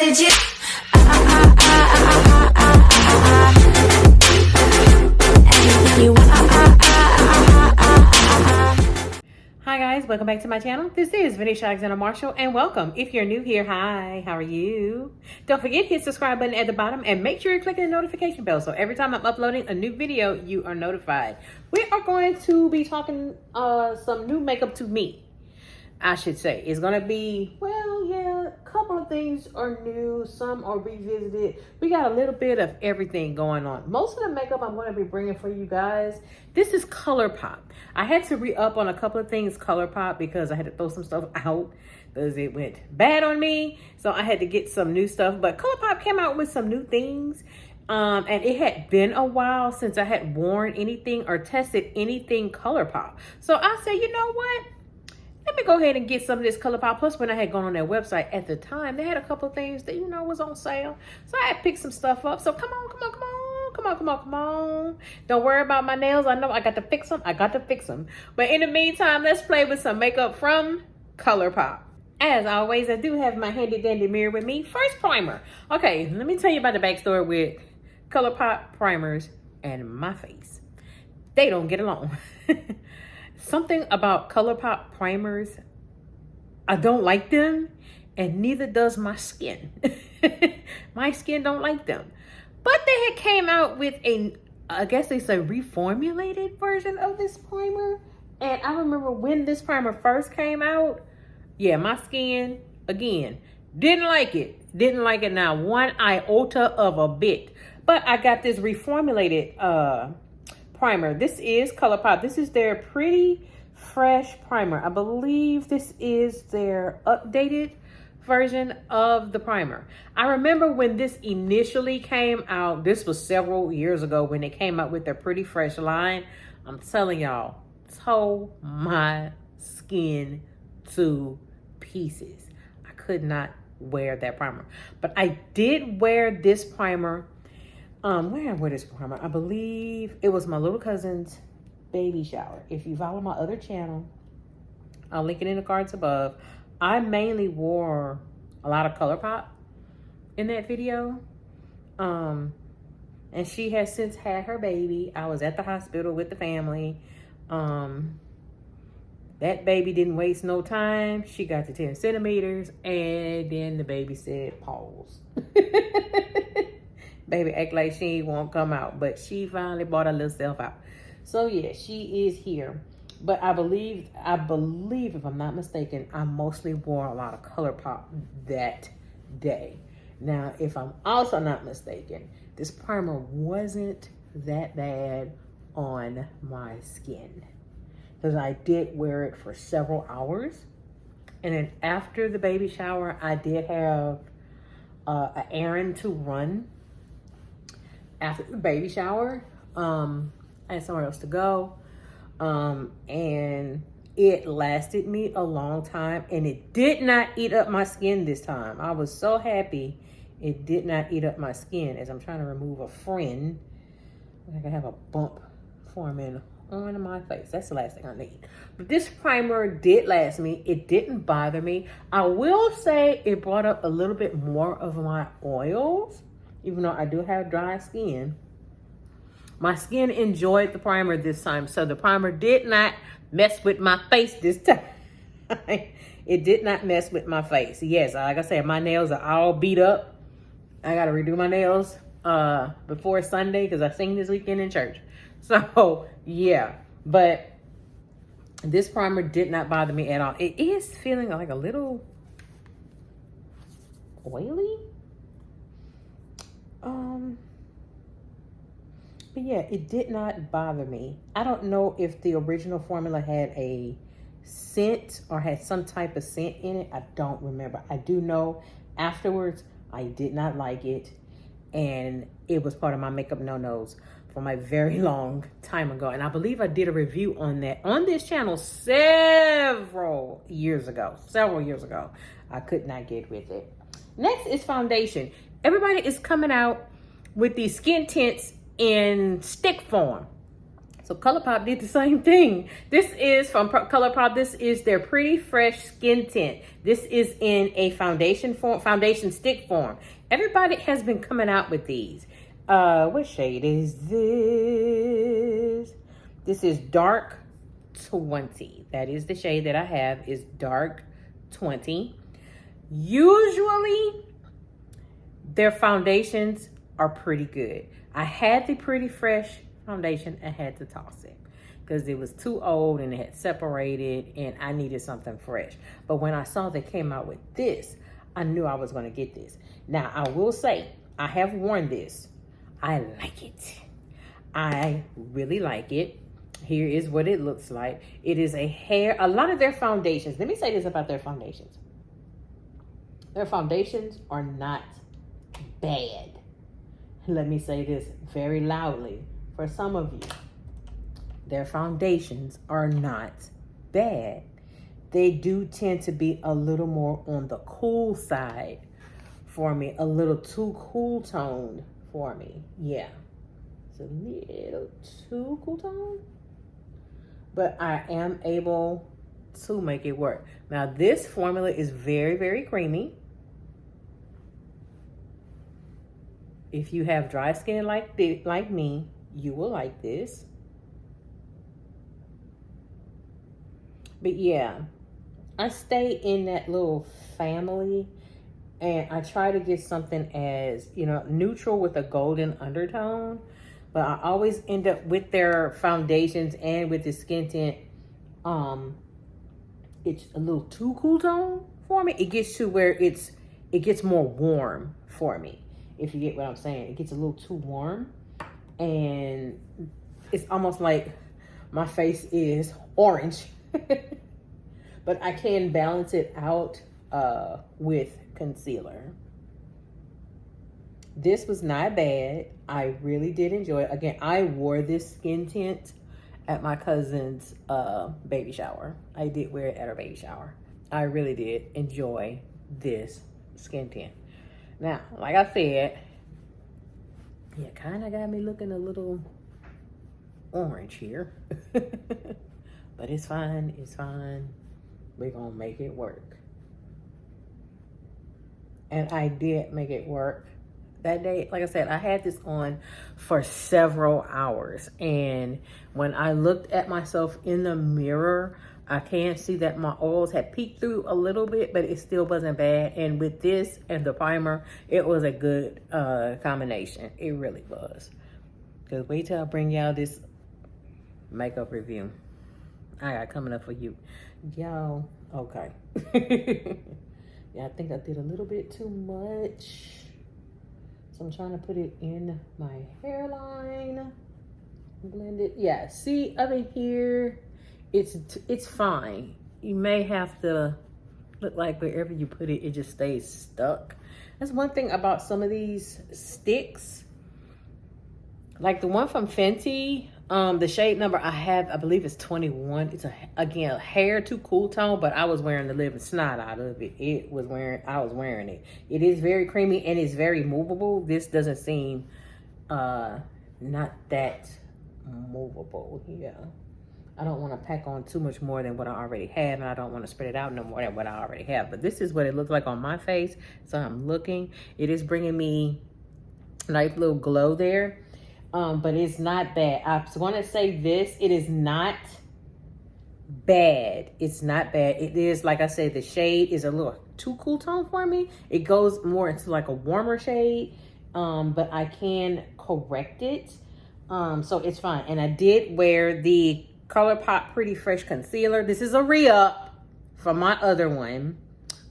legit. Hi guys, welcome back to my channel. This is Vanessa Alexander Marshall and welcome. If you're new here, hi, how are you? Don't forget to hit the subscribe button at the bottom and make sure you're clicking the notification bell so every time I'm uploading a new video, you are notified. We are going to be talking some new makeup to me, I should say. It's gonna be, well, yeah, a couple of things are new, some are revisited. We got a little bit of everything going on. Most of the makeup I'm gonna be bringing for you guys, this is Colourpop. I had to re-up on a couple of things Colourpop because I had to throw some stuff out because it went bad on me. So I had to get some new stuff, but Colourpop came out with some new things. And it had been a while since I had worn anything or tested anything Colourpop. So I said, you know what? Let me go ahead and get some of this Colourpop. Plus, when I had gone on their website at the time, they had a couple of things that, you know, was on sale. So I had picked some stuff up. So come on. Don't worry about my nails. I know I got to fix them. But in the meantime, let's play with some makeup from Colourpop. As always, I do have my handy dandy mirror with me. First, primer. Okay, let me tell you about the backstory with Colourpop primers and my face. They don't get along. Something about Colourpop primers, I don't like them, and neither does my skin. My skin don't like them. But they had came out with I guess it's a reformulated version of this primer. And I remember when this primer first came out, yeah, my skin, again, didn't like it. Didn't like it now one iota of a bit. But I got this reformulated primer. This is Colourpop. This is their Pretty Fresh primer. I believe this is their updated version of the primer. I remember when this initially came out, this was several years ago when they came out with their Pretty Fresh line. I'm telling y'all, tore my skin to pieces. I could not wear that primer. But I did wear this primer. Where I wear this primer? I believe it was my little cousin's baby shower. If you follow my other channel, I'll link it in the cards above. I mainly wore a lot of Colourpop in that video. And she has since had her baby. I was at the hospital with the family. That baby didn't waste no time. She got to 10 centimeters and then the baby said, pause. Baby act like she won't come out, but she finally brought her little self out. So yeah, she is here. But I believe if I'm not mistaken, I mostly wore a lot of Colourpop that day. Now, if I'm also not mistaken, this primer wasn't that bad on my skin because I did wear it for several hours. And then after the baby shower, I did have an errand to run. After the baby shower, I had somewhere else to go. And it lasted me a long time and it did not eat up my skin this time. I was so happy it did not eat up my skin as I'm trying to remove a fringe. I can have a bump forming on my face. That's the last thing I need. But this primer did last me. It didn't bother me. I will say it brought up a little bit more of my oils. Even though I do have dry skin, my skin enjoyed the primer this time. So the primer did not mess with my face this time. It did not mess with my face. Yes, like I said, my nails are all beat up. I got to redo my nails before Sunday because I sing this weekend in church. So yeah, but this primer did not bother me at all. It is feeling like a little oily. But yeah, it did not bother me. I don't know if the original formula had a scent or had some type of scent in it. I don't remember. I do know afterwards I did not like it, and it was part of my makeup no-nos from a very long time ago. And I believe I did a review on that on this channel several years ago. I could not get with it. Next is foundation. Everybody is coming out with these skin tints in stick form. So Colourpop did the same thing. This is from Colourpop. This is their Pretty Fresh Skin Tint. This is in a foundation form, foundation stick form. Everybody has been coming out with these. What shade is this? This is Dark 20. That is the shade that I have, is Dark 20. Usually, their foundations are pretty good. I had the Pretty Fresh foundation. I had to toss it because it was too old and it had separated and I needed something fresh. But when I saw they came out with this, I knew I was going to get this. Now, I will say, I have worn this. I like it. I really like it. Here is what it looks like. It is a lot of their foundations. Let me say this about their foundations. Their foundations are not bad. Let me say this very loudly for some of you. Their foundations are not bad. They do tend to be a little more on the cool side for me. A little too cool toned for me. Yeah. It's a little too cool toned. But I am able to make it work. Now, this formula is very, very creamy. If you have dry skin like me, you will like this. But yeah, I stay in that little family and I try to get something as, you know, neutral with a golden undertone. But I always end up with their foundations and with the skin tint, it's a little too cool tone for me. It gets to where it gets more warm for me. If you get what I'm saying, it gets a little too warm and it's almost like my face is orange. But I can balance it out with concealer. This was not bad. I really did enjoy it. Again, I wore this skin tint at my cousin's baby shower. I did wear it at her baby shower. I really did enjoy this skin tint. Now, like I said, it kind of got me looking a little orange here. But it's fine, it's fine. We're gonna make it work. And I did make it work. That day, like I said, I had this on for several hours. And when I looked at myself in the mirror, I can see that my oils had peeked through a little bit, but it still wasn't bad. And with this and the primer, it was a good combination. It really was. Because wait till I bring y'all this makeup review I got coming up for you. Y'all, okay. Yeah, I think I did a little bit too much. So I'm trying to put it in my hairline. Blend it. Yeah, see up in here, it's fine. You may have to look like wherever you put it, it just stays stuck. That's one thing about some of these sticks. Like the one from Fenty, the shade number I have, I believe it's 21. It's again a hair too cool tone, but I was wearing the living snot out of it. I was wearing it. It is very creamy and it's very movable. This doesn't seem not that movable. Yeah. I don't want to pack on too much more than what I already have, and I don't want to spread it out no more than what I already have. But this is what it looks like on my face. So I'm looking. It is bringing me a nice little glow there. But it's not bad. I want to say this, it is not bad. It's not bad. It is, like I said, the shade is a little too cool tone for me. It goes more into like a warmer shade, but I can correct it. So it's fine. And I did wear the Colourpop Pretty Fresh Concealer. This is a re-up from my other one.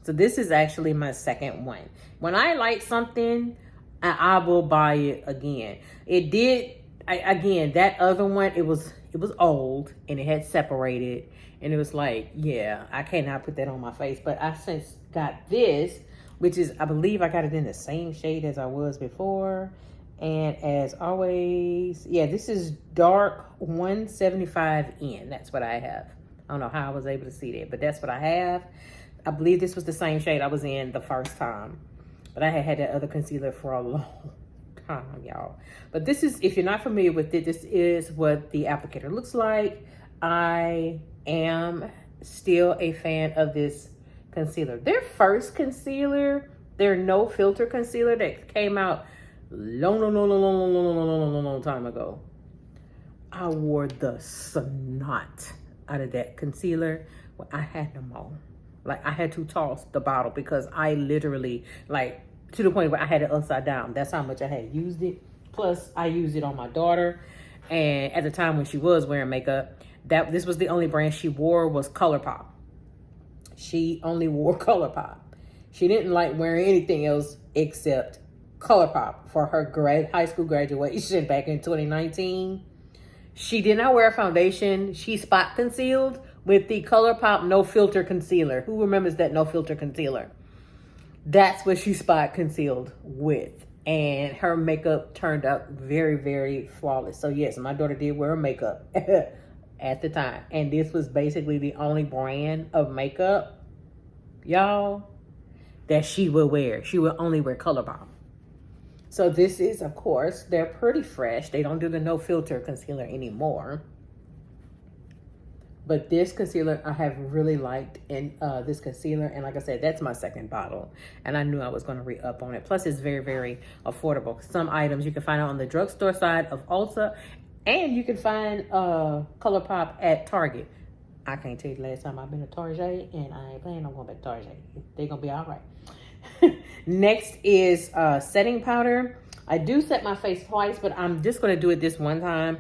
So this is actually my second one. When I like something, I will buy it again. It did, again, that other one, it was old and it had separated. And it was like, yeah, I cannot put that on my face. But I since got this, which is, I believe I got it in the same shade as I was before. And as always, yeah, this is dark 175N. That's what I have. I don't know how I was able to see that, but that's what I have. I believe this was the same shade I was in the first time. But I had that other concealer for a long y'all. But this is, if you're not familiar with it, this is what the applicator looks like. I am still a fan of this concealer. Their first concealer, their no filter concealer that came out long time ago. I wore the snot out of that concealer when I had them all. Like, I had to toss the bottle because I literally, like, to the point where I had it upside down. That's how much I had used it. Plus, I used it on my daughter. And at the time when she was wearing makeup, this was the only brand she wore was Colourpop. She only wore Colourpop. She didn't like wearing anything else except Colourpop for her high school graduation back in 2019. She did not wear a foundation. She spot concealed with the Colourpop No Filter Concealer. Who remembers that No Filter Concealer? That's what she spot concealed with. And her makeup turned out very, very flawless. So yes, my daughter did wear makeup at the time. And this was basically the only brand of makeup, y'all, that she would wear. She would only wear Colourpop. So this is, of course, they're pretty fresh. They don't do the no filter concealer anymore. But this concealer I have really liked, and this concealer, and like I said, that's my second bottle. And I knew I was going to re-up on it. Plus, it's very, very affordable. Some items you can find on the drugstore side of Ulta, and you can find Colourpop at Target. I can't tell you the last time I've been to Target, and I ain't planning on going back to Target. They're going to be all right. Next is setting powder. I do set my face twice, but I'm just going to do it this one time.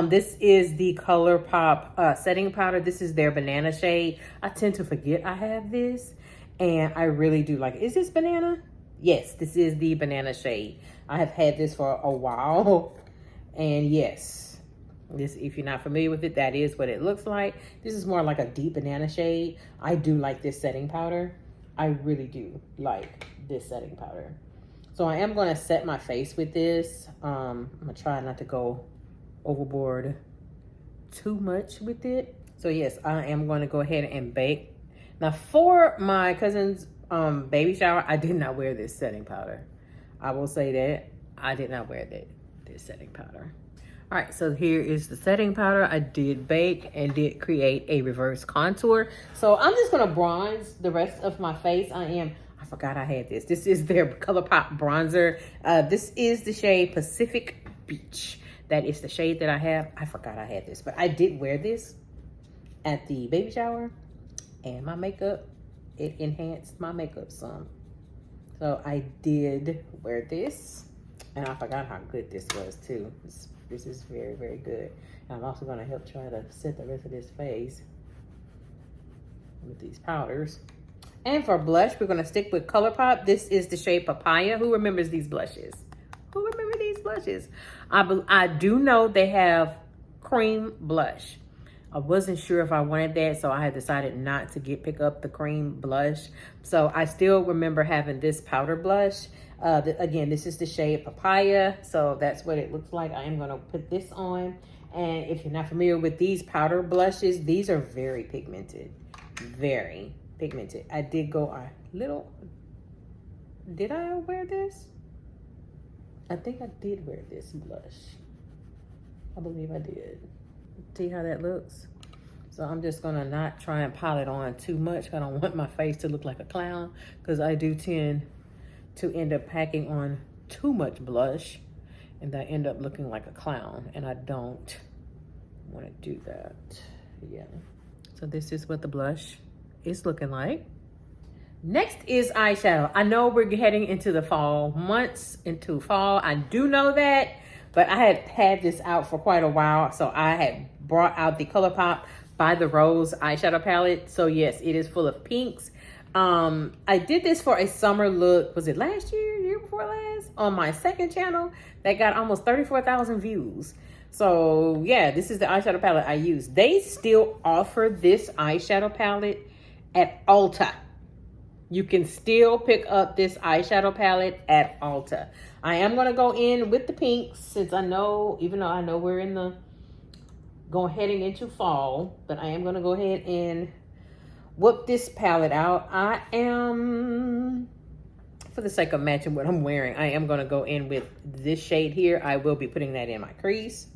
This is the Colourpop setting powder. This is their banana shade. I tend to forget I have this, and I really do like it. Is this banana? Yes, this is the banana shade. I have had this for a while, and yes, this, if you're not familiar with it, that is what it looks like. This is more like a deep banana shade. I do like this setting powder. I really do like this setting powder. So I am going to set my face with this. I'm going to try not to go overboard too much with it. So yes, I am going to go ahead and bake. Now for my cousin's baby shower, I did not wear this setting powder. I will say that. I did not wear this setting powder. All right, so here is the setting powder. I did bake and did create a reverse contour. So I'm just gonna bronze the rest of my face. I forgot I had this. This is their Colourpop Bronzer. This is the shade Pacific Beach. That is the shade that I have. I forgot I had this, but I did wear this at the baby shower, and my makeup, it enhanced my makeup some. So I did wear this, and I forgot how good this was too. This is very, very good. And I'm also gonna help try to set the rest of this face with these powders. And for blush, we're gonna stick with Colourpop. This is the shade Papaya. Who remembers these blushes? Who remember these blushes? I do know they have cream blush. I wasn't sure if I wanted that, so I had decided not to pick up the cream blush. So I still remember having this powder blush. Again, this is the shade Papaya, so that's what it looks like. I am gonna put this on. And if you're not familiar with these powder blushes, these are very pigmented, very pigmented. I did go a little, did I wear this? I think I did wear this blush. I believe I did. See how that looks? So I'm just gonna not try and pile it on too much. I don't want my face to look like a clown, because I do tend to end up packing on too much blush and I end up looking like a clown, and I don't want to do that. Yeah. So this is what the blush is looking like. Next is eyeshadow. I know we're heading into the fall months, into fall. I do know that, but I had had this out for quite a while, so I had brought out the Colourpop by the Rose eyeshadow palette. So yes, it is full of pinks. I did this for a summer look. Was it last year, year before last? On my second channel that got almost 34,000 views. So yeah, this is the eyeshadow palette I use. They still offer this eyeshadow palette at Ulta. You can still pick up this eyeshadow palette at Ulta. I am gonna go in with the pinks, since I know, even though I know we're in the heading into fall, but I am gonna go ahead and whip this palette out. I am for the sake of matching what I'm wearing, I am going to go in with this shade here. I will be putting that in my crease.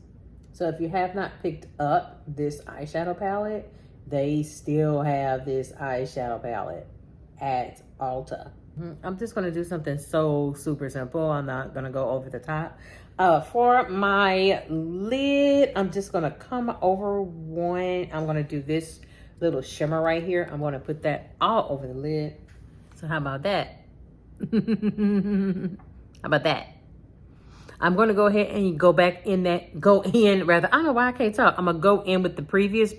So if you have not picked up this eyeshadow palette, they still have this eyeshadow palette at Ulta. I'm just going to do something so super simple. I'm not going to go over the top. For my lid, I'm just going to come over one. I'm going to do this little shimmer right here. I'm going to put that all over the lid. So how about that? How about that? I'm going to go ahead and go back in that, I don't know why I can't talk. I'm going to go in with the previous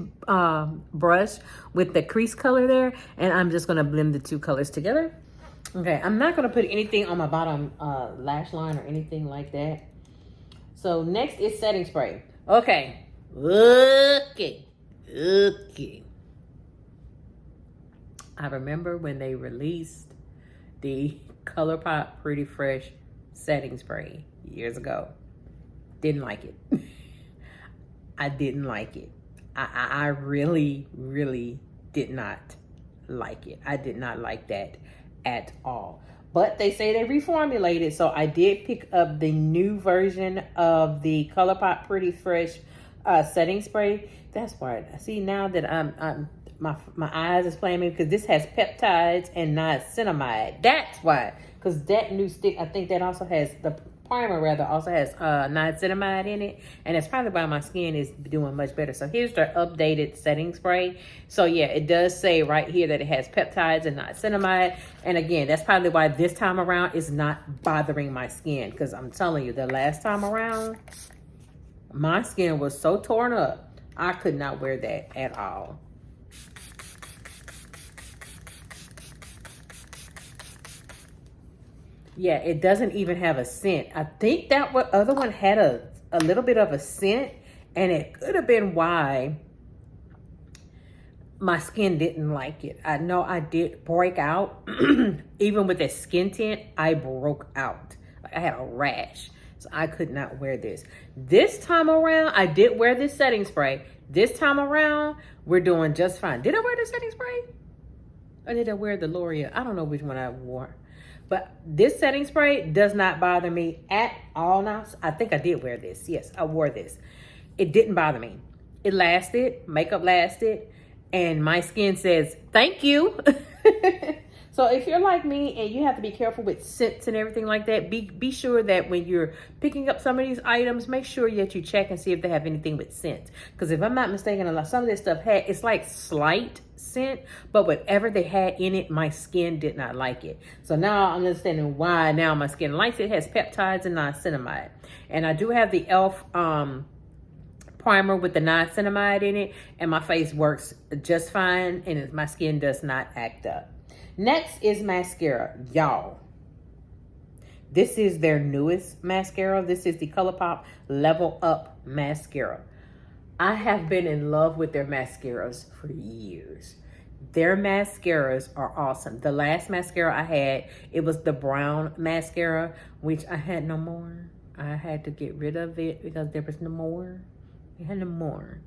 brush with the crease color there. And I'm just going to blend the two colors together. Okay, I'm not going to put anything on my bottom lash line or anything like that. So next is setting spray. Okay. I remember when they released the Colourpop Pretty Fresh setting spray years ago. Didn't like it. I didn't like it. I really, really did not like it. I did not like that at all. But they say they reformulated, so I did pick up the new version of the Colourpop Pretty Fresh setting spray. That's why. See, now that my eyes is playing me, because this has peptides and niacinamide. That's why. Because that new stick, I think that also has, the primer rather, also has niacinamide in it. And that's probably why my skin is doing much better. So here's their updated setting spray. So yeah, it does say right here that it has peptides and niacinamide. And again, that's probably why this time around is not bothering my skin. Because I'm telling you, the last time around, my skin was so torn up, I could not wear that at all. Yeah, it doesn't even have a scent. I think that other one had a little bit of a scent, and it could have been why my skin didn't like it. I know I did break out. Even with the skin tint, I broke out. I had a rash, so I could not wear this. This time around, I did wear this setting spray. This time around, we're doing just fine. Did I wear the setting spray? Or did I wear the L'Oreal? I don't know which one I wore. But this setting spray does not bother me at all now. I think I did wear this. Yes, I wore this. It didn't bother me. It lasted. Makeup lasted. And my skin says, thank you. So if you're like me and you have to be careful with scents and everything like that, be sure that when you're picking up some of these items, make sure that you check and see if they have anything with scent. Because if I'm not mistaken, some of this stuff it's like slight scent, but whatever they had in it, my skin did not like it. So now I'm understanding why now my skin likes it. It has peptides and niacinamide. And I do have the e.l.f. primer with the niacinamide in it, and my face works just fine, and my skin does not act up. Next is mascara. Y'all, this is their newest mascara. This is the Colourpop Level Up Mascara. I have been in love with their mascaras for years. Their mascaras are awesome. The last mascara I had, it was the brown mascara, which I had no more. I had to get rid of it because there was no more. I had no more.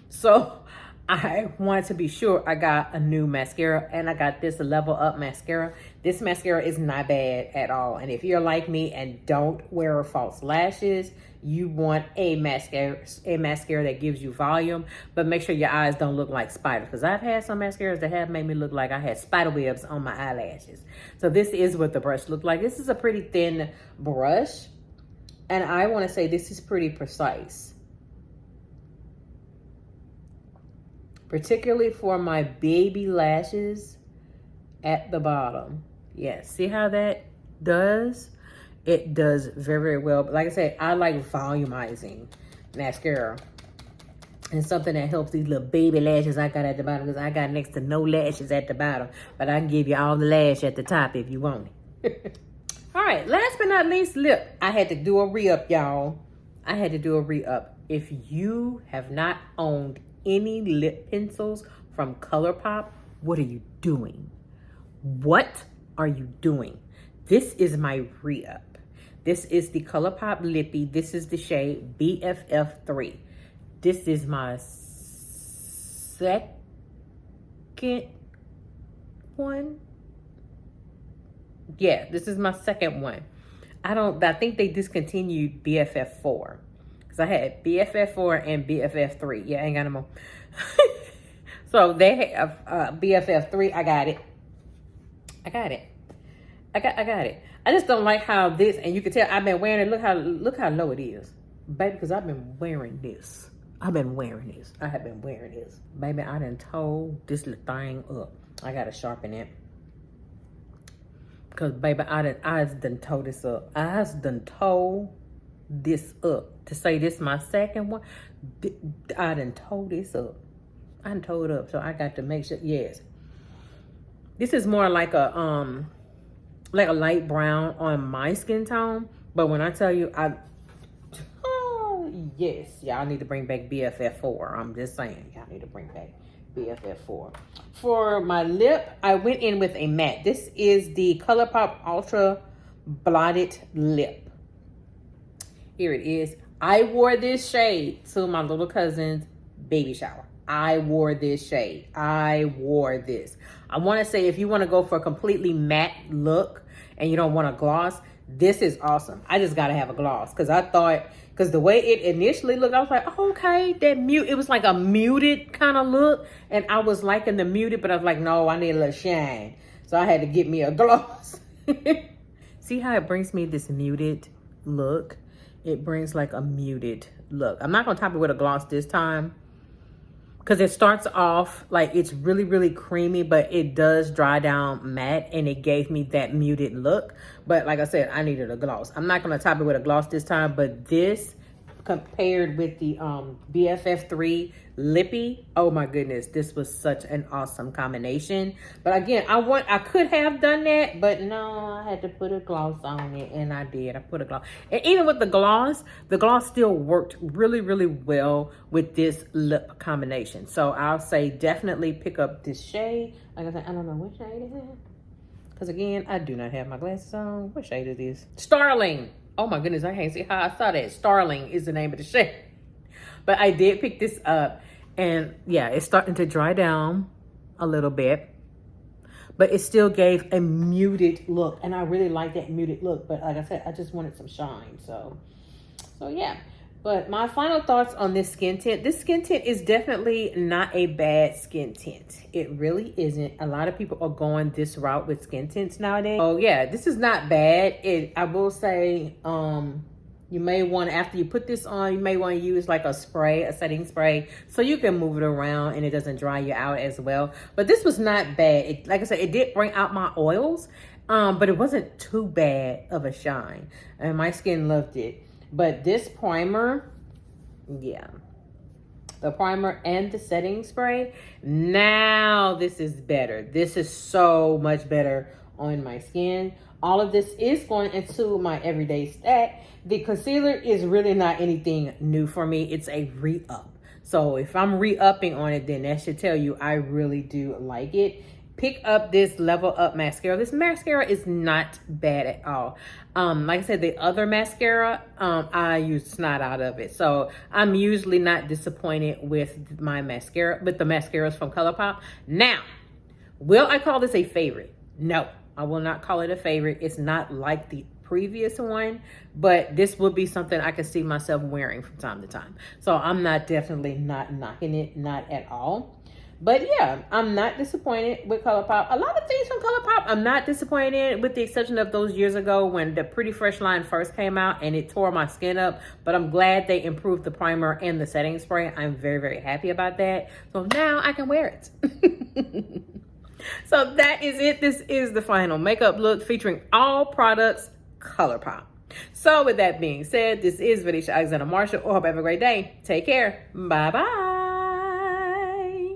So I wanted to be sure I got a new mascara, and I got this Level Up mascara. This mascara is not bad at all. And if you're like me and don't wear false lashes, you want a mascara that gives you volume, but make sure your eyes don't look like spiders, because I've had some mascaras that have made me look like I had spider webs on my eyelashes. So this is what the brush looked like. This is a pretty thin brush, and I want to say this is pretty precise, particularly for my baby lashes at the bottom. Yeah, see how that does? It does very, very well. But like I said, I like volumizing mascara. And something that helps these little baby lashes I got at the bottom, because I got next to no lashes at the bottom. But I can give you all the lash at the top if you want it. All right, last but not least, lip. I had to do a re-up, y'all. I had to do a re-up. If you have not owned any lip pencils from Colourpop, what are you doing? What are you doing? This is my re-up. This is the Colourpop Lippie. This is the shade BFF3. This is my second one. Yeah, this is my second one. I think they discontinued BFF4. Because I had BFF4 and BFF3. Yeah, I ain't got no more. So they have BFF3. I got it. I got it. I got it. I just don't like how this, and you can tell I've been wearing it. Look how low it is. Baby, because I've been wearing this. I have been wearing this. Baby, I done told this little thing up. I gotta sharpen it. Because, baby, I done told this up. I done told this up. To say this my second one, I done told this up. I done told it up. So I got to make sure, yes. This is more like a light brown on my skin tone. But when I tell you, yes, y'all need to bring back BFF4. I'm just saying, y'all need to bring back BFF4. For my lip, I went in with a matte. This is the Colourpop Ultra Blotted Lip. Here it is. I wore this shade to my little cousin's baby shower. I wore this shade. I wore this. I want to say if you want to go for a completely matte look and you don't want a gloss, this is awesome. I just got to have a gloss because I thought, because the way it initially looked, I was like, oh, okay, it was like a muted kind of look. And I was liking the muted, but I was like, no, I need a little shine. So I had to get me a gloss. See how it brings me this muted look? It brings like a muted look. I'm not going to top it with a gloss this time, because it starts off like it's really, really creamy, but it does dry down matte, and it gave me that muted look. But like I said, I needed a gloss. I'm not going to top it with a gloss this time, but this compared with the BFF3 Lippie, oh my goodness, this was such an awesome combination. But again, I could have done that, but no, I had to put a gloss on it, and I did. I put a gloss. And even with the gloss still worked really, really well with this lip combination. So I'll say definitely pick up this shade. Like I said, I don't know what shade it is, because again, I do not have my glasses on. What shade is this? Starling. Oh my goodness, I can't see how I saw that. Starling is the name of the shade. But I did pick this up, and yeah, it's starting to dry down a little bit, but it still gave a muted look, and I really like that muted look. But like I said, I just wanted some shine. So yeah. But my final thoughts on this skin tint. This skin tint is definitely not a bad skin tint. It really isn't. A lot of people are going this route with skin tints nowadays. Oh yeah, this is not bad. I will say, you may want, after you put this on, you may want to use like a spray, a setting spray, so you can move it around and it doesn't dry you out as well. But this was not bad. Like I said, it did bring out my oils, but it wasn't too bad of a shine, and my skin loved it. But this primer, yeah, the primer and the setting spray, now this is better. This is so much better on my skin. All of this is going into my everyday stack. The concealer is really not anything new for me. It's a re-up. So if I'm re-upping on it, then that should tell you I really do like it. Pick up this Level Up mascara. This mascara is not bad at all. Like I said, the other mascara, I use snot out of it. So I'm usually not disappointed with my mascara, with the mascaras from Colourpop. Now, will I call this a favorite? No, I will not call it a favorite. It's not like the previous one, but this will be something I can see myself wearing from time to time. So I'm definitely not knocking it, not at all. But yeah, I'm not disappointed with Colourpop. A lot of things from Colourpop I'm not disappointed, with the exception of those years ago when the Pretty Fresh line first came out and it tore my skin up. But I'm glad they improved the primer and the setting spray. I'm very, very happy about that. So now I can wear it. So that is it. This is the final makeup look featuring all products Colourpop. So with that being said, this is Vanisha Alexander Marshall. I hope you have a great day. Take care. Bye-bye.